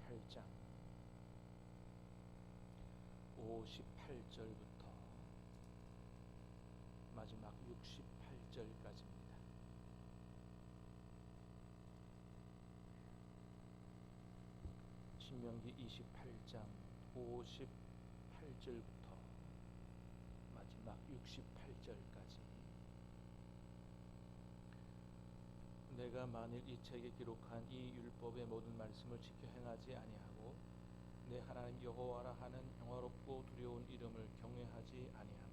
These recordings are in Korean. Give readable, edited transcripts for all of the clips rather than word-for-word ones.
28장 58절부터 마지막 68절까지입니다. 신명기 28장 58절부터 마지막 68절까지. 내가 만일 이 책에 기록한 이 율법의 모든 말씀을 지켜 행하지 아니하고 내 하나님 여호와라 하는 영화롭고 두려운 이름을 경외하지 아니하면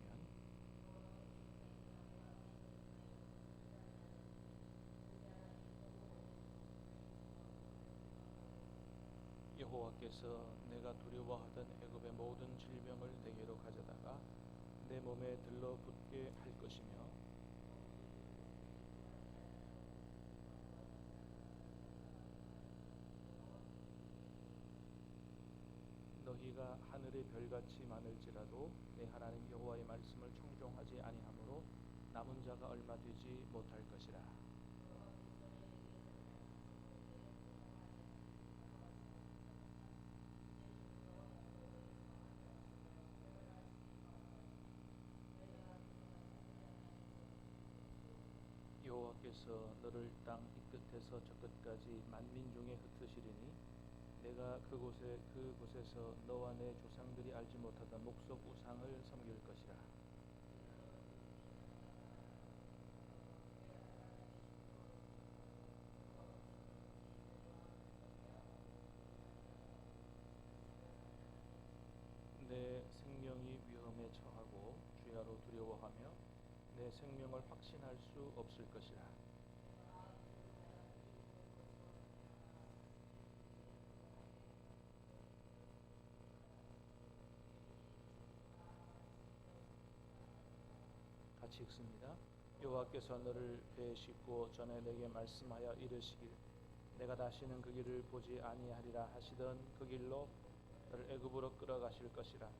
여호와께서 내가 두려워하던 애굽의 모든 질병을 내게로 가져다가 내 몸에 들러붙게 할 것이며 너희가 하늘의 별같이 많을지라도 내 하나님 여호와의 말씀을 청종하지 아니하므로 남은 자가 얼마 되지 못할 것이라. 여호와께서 너를 땅 이 끝에서 저 끝까지 만민 중에 흩으시리니 내가 그곳에서 너와 내 조상들이 알지 못하던 목석 우상을 섬길 것이라. 내 생명이 위험에 처하고 주야로 두려워하며 내 생명을 확신할 수 없을 것이라. 같이 읽습니다. 여호와께서 너를 배에 싣고 전에 내게 말씀하여 이르시길 내가 다시는 그 길을 보지 아니하리라 하시던 그 길로 너를 애굽으로 끌어가실 것이라.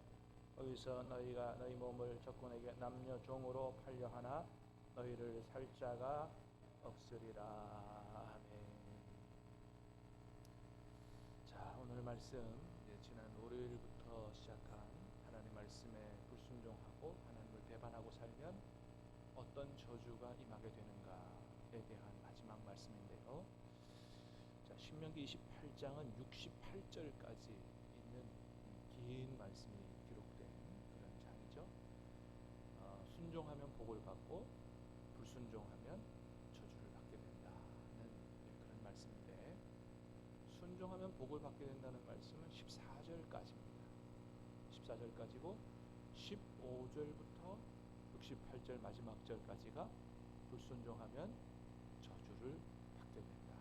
거기서 너희가 너희 몸을 적군에게 남녀 종으로 팔려 하나 너희를 살 자가 없으리라. 아멘. 자, 오늘 말씀 지난 월요일부터 시작한 하나님의 말씀에 불순종하고 하나님을 배반하고 살면 어떤 저주가 임하게 되는가에 대한 마지막 말씀인데요. 자, 신명기 28장은 68절까지 있는 긴 말씀이 기록된 그런 장이죠. 순종하면 복을 받고 불순종하면 저주를 받게 된다는 그런 말씀인데, 순종하면 복을 받게 된다는 말씀은 14절까지입니다. 14절까지고 15절부터 68절 마지막 절까지가 불순종하면 저주를 받게 된다.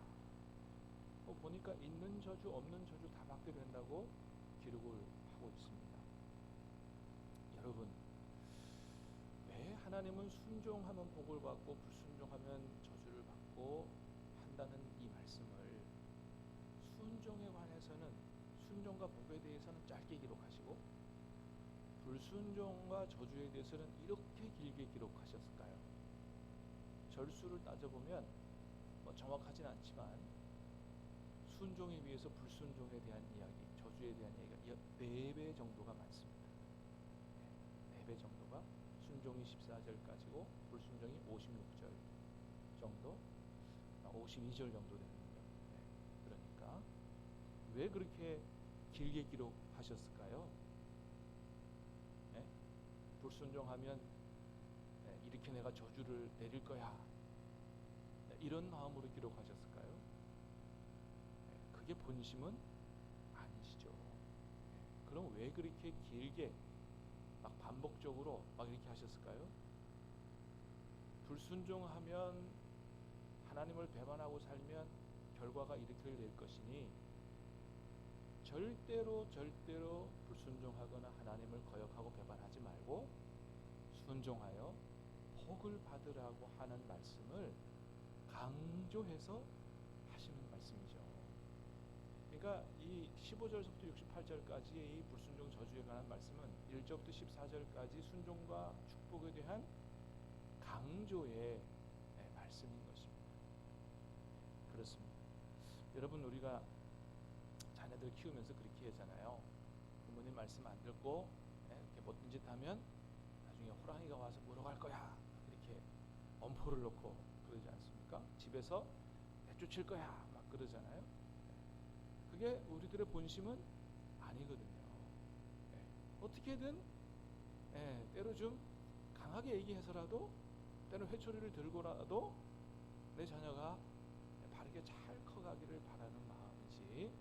보니까 있는 저주 없는 저주 다 받게 된다고 기록을 하고 있습니다. 여러분, 왜 하나님은 순종하면 복을 받고 불순종하면 저주를 받고 한다는 이 말씀을 순종에 관해서는 순종과 복에 대해서는 짧게 기록하시고 불순종과 저주에 대해서는 이렇게 길게 기록하셨을까요? 절수를 따져보면 정확하진 않지만 순종에 비해서 불순종에 대한 이야기, 저주에 대한 이야기가 4배 정도가 많습니다. 4배 정도가, 순종이 14절까지고 불순종이 56절 정도, 52절 정도 되는군요. 그러니까 왜 그렇게 길게 기록하셨을까요? 불순종하면 이렇게 내가 저주를 내릴 거야, 이런 마음으로 기록하셨을까요? 그게 본심은 아니시죠. 그럼 왜 그렇게 길게 막 반복적으로 막 이렇게 하셨을까요? 불순종하면, 하나님을 배반하고 살면 결과가 이렇게 될 것이니 절대로 불순종하거나 하나님을 거역하고 배반하지 말고 순종하여 복을 받으라고 하는 말씀을 강조해서 하시는 말씀이죠. 그러니까 이 15절부터 68절까지의 이 불순종 저주에 관한 말씀은 1절부터 14절까지 순종과 축복에 대한 강조의 말씀인 것입니다. 그렇습니다. 여러분, 우리가 자녀들 키우면서 그렇게 하잖아요. 부모님 말씀 안 듣고 이렇게 못된 짓 하면 나중에 호랑이가 와서 물어갈 거야 이렇게 엄포를 놓고 그러지 않습니까? 집에서 내쫓을 거야 막 그러잖아요. 그게 우리들의 본심은 아니거든요. 어떻게든 때로 좀 강하게 얘기해서라도 때로 회초리를 들고라도 내 자녀가 바르게 잘 커가기를 바라는 마음이지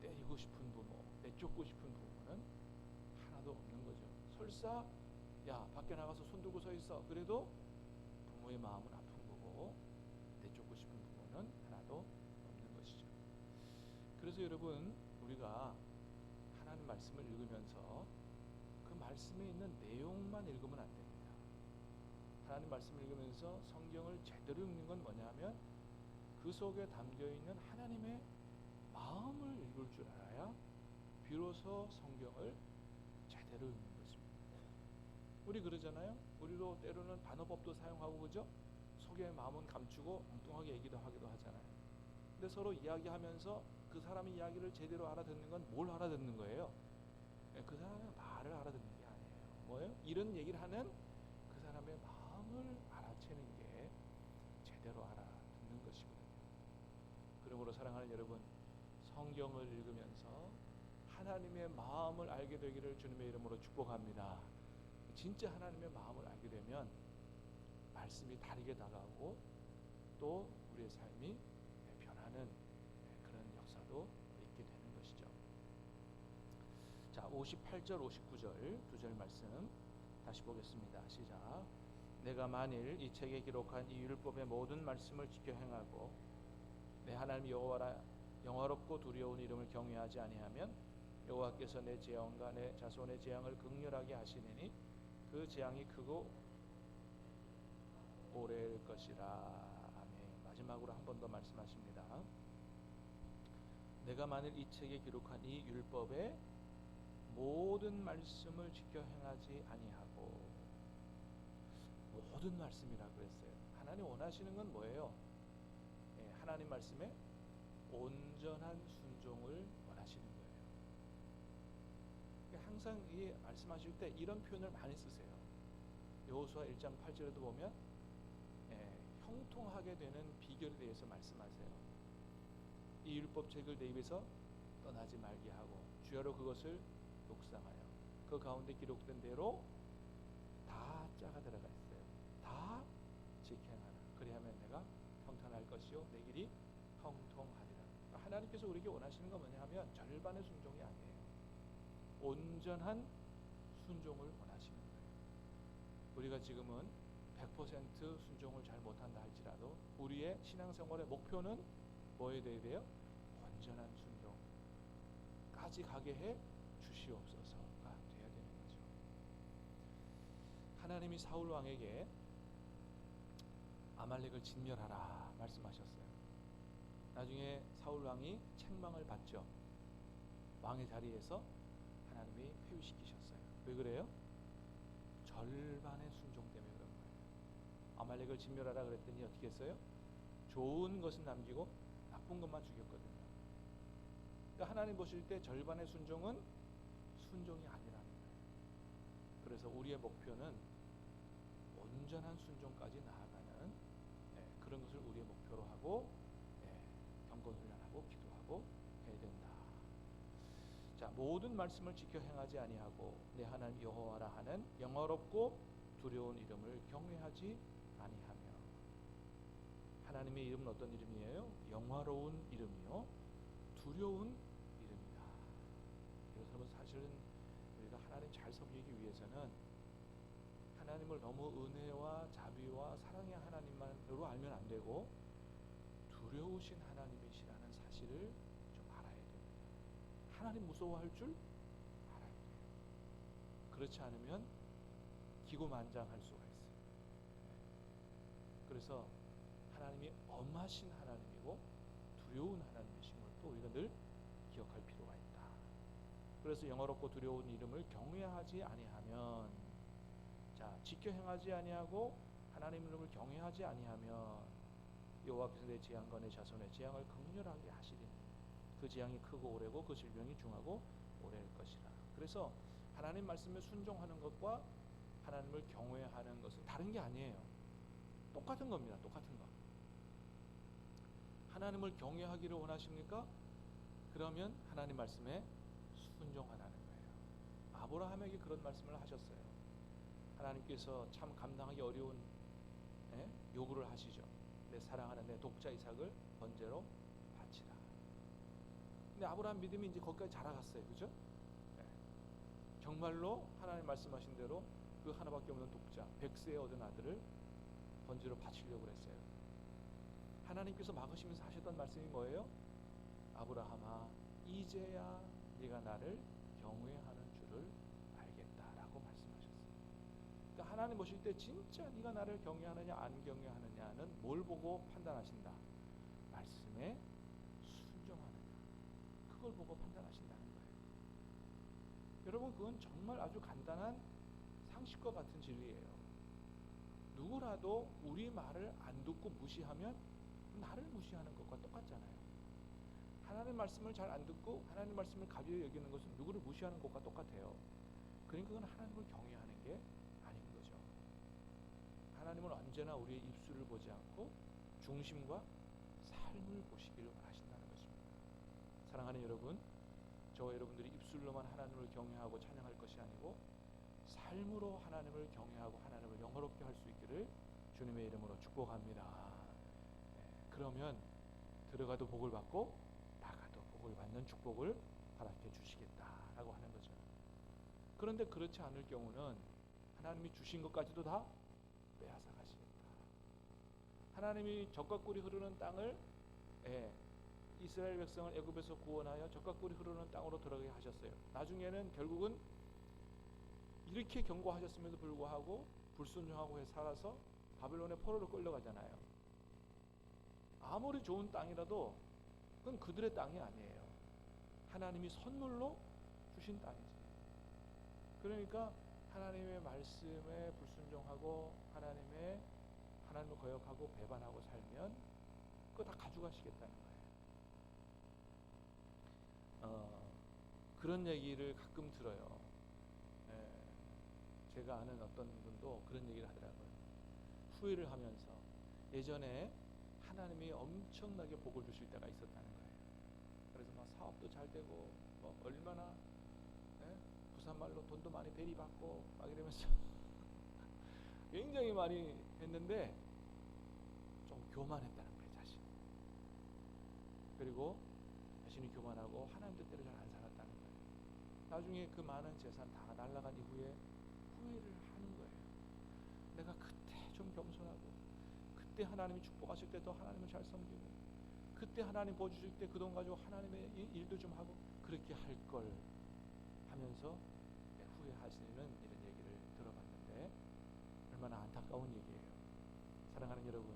때리고 싶은 부모, 내쫓고 싶은 부모는 하나도 없는 거죠. 설사 야 밖에 나가서 손 들고 서 있어 그래도 부모의 마음은 아픈 거고 내쫓고 싶은 부모는 하나도 없는 것이죠. 그래서 여러분 우리가 하나님 말씀을 읽으면서 그 말씀에 있는 내용만 읽으면 안 됩니다. 하나님 말씀을 읽으면서 성경을 제대로 읽는 건 뭐냐면 그 속에 담겨있는 하나님의 마음을 읽을 줄 알아야 비로소 성경을 제대로 읽는 것입니다. 우리 그러잖아요. 우리도 때로는 반어법도 사용하고 그죠? 속의 마음은 감추고 엉뚱하게 얘기도 하기도 하잖아요. 근데 서로 이야기하면서 그 사람의 이야기를 제대로 알아듣는 건 뭘 알아듣는 거예요? 그 사람의 말을 알아듣는 게 아니에요. 뭐예요? 이런 얘기를 하는 그 사람의 마음을 알아채는 게 제대로 알아듣는 것이거든요. 그러므로 사랑하는 여러분, 성경을 읽으면서 하나님의 마음을 알게 되기를 주님의 이름으로 축복합니다. 진짜 하나님의 마음을 알게 되면 말씀이 다르게 다가오고 또 우리의 삶이 변하는 그런 역사도 있게 되는 것이죠. 자, 58절 59절 두 절 말씀 다시 보겠습니다. 시작. 내가 만일 이 책에 기록한 이 율법의 모든 말씀을 지켜 행하고 내 하나님 여호와라 영화롭고 두려운 이름을 경외하지 아니하면 여호와께서 내 재앙과 내 자손의 재앙을 극렬하게 하시리니 그 재앙이 크고 오래일 것이라. 아멘. 마지막으로 한 번 더 말씀하십니다. 내가 만일 이 책에 기록한 이 율법의 모든 말씀을 지켜 행하지 아니하고, 모든 말씀이라고 그랬어요. 하나님 원하시는 건 뭐예요? 하나님 말씀에 온전한 순종을 원하시는 거예요. 항상 이 말씀하실 때 이런 표현을 많이 쓰세요. 여호수아 1장 8절에도 보면 형통하게 되는 비결에 대해서 말씀하세요. 이 율법책을 내 입에서 떠나지 말게 하고 주야로 그것을 묵상하여 그 가운데 기록된 대로 다 짜가 들어가 있어요. 다 지켜하라. 그리하면 내가 평탄할 것이요 내 길이 형통하리라. 하나님께서 우리에게 원하시는 건 뭐냐 하면 절반의 순종이 아니에요. 온전한 순종을 원하시는 거예요. 우리가 지금은 100% 순종을 잘 못한다 할지라도 우리의 신앙생활의 목표는 뭐에 대해 돼요? 온전한 순종까지 가게 해 주시옵소서가 돼야 되는 거죠. 하나님이 사울 왕에게 아말렉을 진멸하라 말씀하셨어요. 나중에 사울 왕이 책망을 받죠. 왕의 자리에서 하나님이 폐위시키셨어요. 왜 그래요? 절반의 순종 때문에 그런 거예요. 아말렉을 진멸하라 그랬더니 어떻게 했어요? 좋은 것은 남기고 나쁜 것만 죽였거든요. 그러니까 하나님 보실 때 절반의 순종은 순종이 아니라는 거예요. 그래서 우리의 목표는 온전한 순종까지 나아가는 그런 것을 우리의 목표로 하고 경건훈련하고 기도하고 해야 된다. 자, 모든 말씀을 지켜 행하지 아니하고 내 하나님 여호와라 하는 영화롭고 두려운 이름을 경외하지 아니하며. 하나님의 이름은 어떤 이름이에요? 영화로운 이름이요 두려운 이름이다. 여러분, 사실은 우리가 하나님 잘 섬기기 위해서는 하나님을 너무 은혜와 자비와 사랑의 하나님만으로 알면 안 되고 두려우신 하나님이시라는 사실을 좀 알아야 됩니다. 하나님 무서워할 줄 알아야 돼요. 그렇지 않으면 기고만장할 수가 있어요. 그래서 하나님이 엄하신 하나님이고 두려운 하나님이신 것도 우리가 늘 기억할 필요가 있다. 그래서 영화롭고 두려운 이름을 경외하지 아니하면, 자, 지켜 행하지 아니하고 하나님 이름을 경외하지 아니하면 여호와께서 내 재앙과 내 자손의 재앙을 극렬하게 하시리니. 그 재앙이 크고 오래고 그 질병이 중하고 오래일 것이라. 그래서 하나님 말씀에 순종하는 것과 하나님을 경외하는 것은 다른 게 아니에요. 똑같은 겁니다. 똑같은 거. 하나님을 경외하기를 원하십니까? 그러면 하나님 말씀에 순종하라는 거예요. 아브라함에게 그런 말씀을 하셨어요. 하나님께서 참 감당하기 어려운 요구를 하시죠. 내 사랑하는 내 독자 이삭을 번제로 바치라. 근데 아브라함 믿음이 이제 거기까지 자라갔어요. 그죠? 정말로 하나님 말씀하신 대로 그 하나밖에 없는 독자 100세에 얻은 아들을 번제로 바치려고 했어요. 하나님께서 막으시면서 하셨던 말씀이 뭐예요? 아브라함아, 이제야 네가 나를 경외하는 줄을 알겠다라고 말씀하셨어요. 그러니까 하나님 보실 때 진짜 네가 나를 경외하느냐 안 경외하느냐는 뭘 보고 판단하신다? 말씀에 순종하느냐, 그걸 보고 판단하신다는 거예요. 여러분, 그건 정말 아주 간단한 상식과 같은 진리예요. 누구라도 우리 말을 안 듣고 무시하면 나를 무시하는 것과 똑같잖아요. 하나님 말씀을 잘 안 듣고 하나님 말씀을 가벼이 여기는 것은 누구를 무시하는 것과 똑같아요. 그러니까 그건 하나님을 경외하는 게 아닌 거죠. 하나님은 언제나 우리의 입술을 보지 않고 중심과 삶을 보시기를 원하신다는 것입니다. 사랑하는 여러분, 저와 여러분들이 입술로만 하나님을 경외하고 찬양할 것이 아니고 삶으로 하나님을 경외하고 하나님을 영화롭게 할 수 있기를 주님의 이름으로 축복합니다. 그러면 들어가도 복을 받고 나가도 복을 받는 축복을 허락해 주시겠다라고 하는 거죠. 그런데 그렇지 않을 경우는 하나님이 주신 것까지도 다 빼앗아 가시겠다. 하나님이 젖과 꿀이 흐르는 땅을 이스라엘 백성을 애굽에서 구원하여 젖과 꿀이 흐르는 땅으로 들어가게 하셨어요. 나중에는 결국은 이렇게 경고하셨음에도 불구하고 불순종하고 살아서 바벨론의 포로로 끌려가잖아요. 아무리 좋은 땅이라도 그건 그들의 땅이 아니에요. 하나님이 선물로 주신 땅이지. 그러니까 하나님의 말씀에 불순종하고 하나님을 거역하고 배반하고 살면 그거 다 가져가시겠다는 거예요. 그런 얘기를 가끔 들어요. 제가 아는 어떤 분도 그런 얘기를 하더라고요. 후회를 하면서 예전에 하나님이 엄청나게 복을 주실 때가 있었다는 거예요. 그래서 막 사업도 잘 되고 얼마나 부산말로 돈도 많이 대리받고 막 이러면서 굉장히 많이 했는데 좀 교만했다는 거예요, 자신. 그리고 자신이 교만하고 하나님 뜻대로 잘 안 살았다는 거예요. 나중에 그 많은 재산 다 날아간 이후에 후회를 하는 거예요. 내가 그때 좀 겸손하고 그때 하나님이 축복하실 때 더 하나님을 잘 섬기고 그때 하나님 보여주실 때 그 돈 가지고 하나님의 일도 좀 하고 그렇게 할 걸 하면서 후회하시는 이런 얘기를 들어봤는데 얼마나 안타까운 얘기예요. 사랑하는 여러분,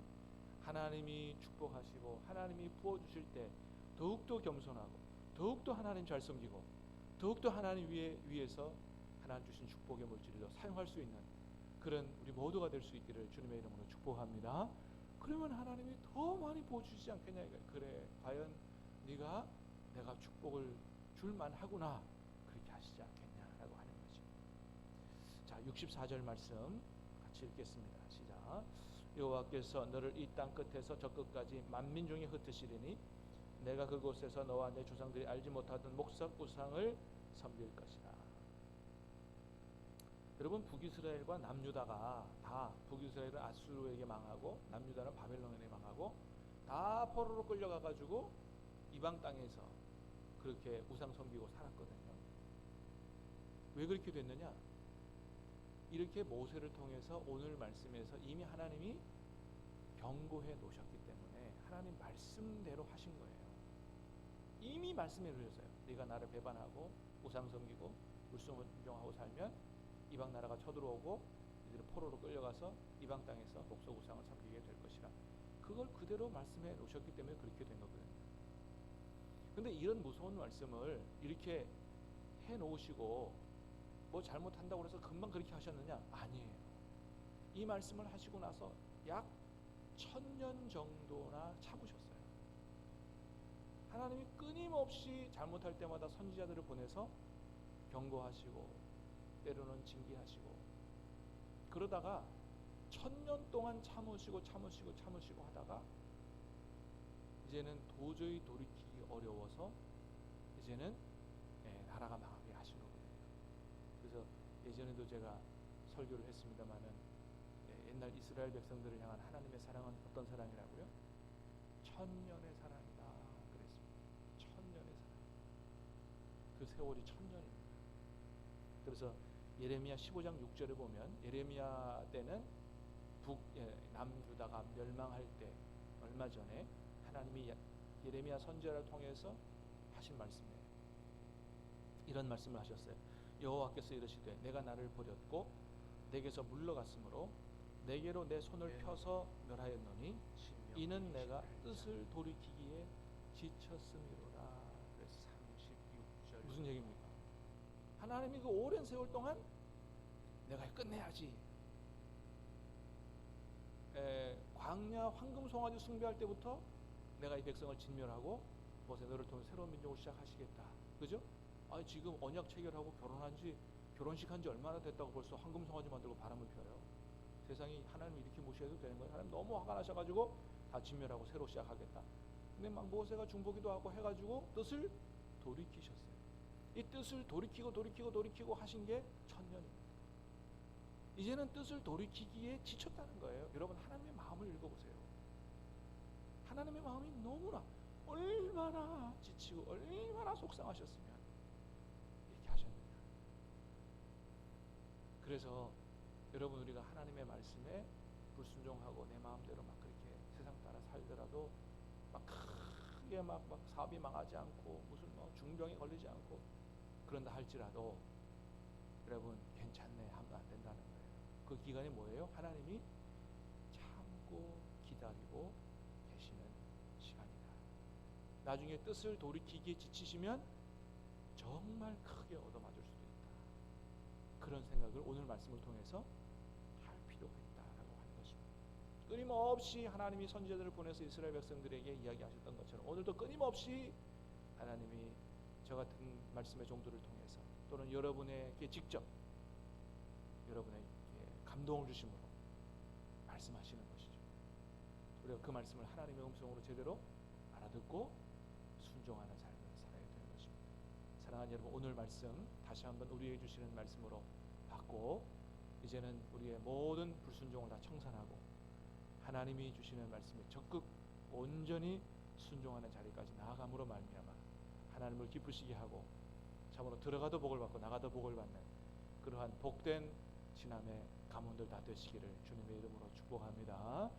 하나님이 축복하시고 하나님이 부어주실 때 더욱더 겸손하고 더욱더 하나님 잘 섬기고 더욱더 하나님 위해서 하나님 주신 축복의 물질을 사용할 수 있는 그런 우리 모두가 될 수 있기를 주님의 이름으로 축복합니다. 그러면 하나님이 더 많이 부어주시지 않겠냐 이거예요. 그래, 과연 네가 내가 축복을 줄만 하구나, 그렇게 하시지 않겠냐라고 하는 거죠. 자, 64절 말씀 같이 읽겠습니다. 시작. 여호와께서 너를 이 땅 끝에서 저 끝까지 만민 중에 흩으시리니 내가 그곳에서 너와 내 조상들이 알지 못하던 목석 우상을 섬길 것이라. 여러분, 북이스라엘과 남유다가 다, 북이스라엘은 아수르에게 망하고 남유다는 바벨론에 망하고 다 포로로 끌려가가지고 이방 땅에서 그렇게 우상 섬기고 살았거든요. 왜 그렇게 됐느냐? 이렇게 모세를 통해서 오늘 말씀에서 이미 하나님이 경고해 놓으셨기 때문에 하나님 말씀대로 하신 거예요. 이미 말씀해 놓으셨어요. 네가 나를 배반하고 우상 섬기고 불순종하고 살면 이방 나라가 쳐들어오고 이들을 포로로 끌려가서 이방 땅에서 목석 우상을 섬기게 될 것이라. 그걸 그대로 말씀해 놓으셨기 때문에 그렇게 된 거거든요. 근데 이런 무서운 말씀을 이렇게 해 놓으시고 뭐 잘못한다고 해서 금방 그렇게 하셨느냐? 아니에요. 이 말씀을 하시고 나서 약 1000년 정도나 참으셨어요. 하나님이 끊임없이 잘못할 때마다 선지자들을 보내서 경고하시고 때로는 징계하시고, 그러다가 1000년 동안 참으시고 하다가 이제는 도저히 돌이키기 어려워서 이제는 나라가 망하게 하시는 거예요. 그래서 예전에도 제가 설교를 했습니다마는 옛날 이스라엘 백성들을 향한 하나님의 사랑은 어떤 사랑이라고요? 천년의 사랑이다 그랬습니다. 천년의 사랑. 그 세월이 1000년입니다. 그래서 예레미야 15장 6절에 보면 예레미야 때는 남유다가 멸망할 때 얼마 전에 하나님이 예레미야 선지자를 통해서 하신 말씀이에요. 이런 말씀을 하셨어요. 여호와께서 이르시되 내가 나를 버렸고 내게서 물러갔으므로 내게로 내 손을 펴서 멸하였노니 이는 내가 뜻을 돌이키기에 지쳤음이로라. 그래서 36절 무슨 얘기입니까? 하나님이 그 오랜 세월 동안 내가 끝내야지, 광야 황금 송아지 숭배할 때부터 내가 이 백성을 진멸하고 보세 너를 통해 새로운 민족을 시작하시겠다, 그죠? 지금 언약 체결하고 결혼식 한 지 얼마나 됐다고 벌써 황금 송아지 만들고 바람을 펴요. 세상이 하나님 이렇게 무시해도 되는 거예요? 하나님 너무 화가 나셔가지고 다 진멸하고 새로 시작하겠다. 근데 막 모세가 중보기도 하고 해가지고 뜻을 돌이키셨어요. 이 뜻을 돌이키고 하신 게 1000년입니다. 이제는 뜻을 돌이키기에 지쳤다는 거예요. 여러분, 하나님의 마음을 읽어보세요. 하나님의 마음이 너무나 얼마나 지치고 얼마나 속상하셨으면 이렇게 하셨느냐. 그래서 여러분, 우리가 하나님의 말씀에 불순종하고 내 마음대로 막 그렇게 세상 따라 살더라도 막 크게 막 사업이 망하지 않고 무슨 중병이 걸리지 않고 그런다 할지라도 여러분 괜찮네 하면 안 된다는 거예요. 그 기간이 뭐예요? 하나님이 참고 기다리고 계시는 시간이다. 나중에 뜻을 돌이키기에 지치시면 정말 크게 얻어맞을 수도 있다. 그런 생각을 오늘 말씀을 통해서 할 필요가 있다라고 하는 것입니다. 끊임없이 하나님이 선지자들을 보내서 이스라엘 백성들에게 이야기하셨던 것처럼 오늘도 끊임없이 하나님이 저 같은 말씀의 종들을 통해서 또는 여러분에게 직접 여러분에게 감동을 주심으로 말씀하시는 것이죠. 우리가 그 말씀을 하나님의 음성으로 제대로 알아듣고 순종하는 삶을 살아야 되는 것입니다. 사랑하는 여러분, 오늘 말씀 다시 한번 우리에게 주시는 말씀으로 받고 이제는 우리의 모든 불순종을 다 청산하고 하나님이 주시는 말씀에 적극 온전히 순종하는 자리까지 나아감으로 말미암아 하나님을 기쁘시게 하고 참으로 들어가도 복을 받고 나가도 복을 받는 그러한 복된 지남의 가문들 다 되시기를 주님의 이름으로 축복합니다.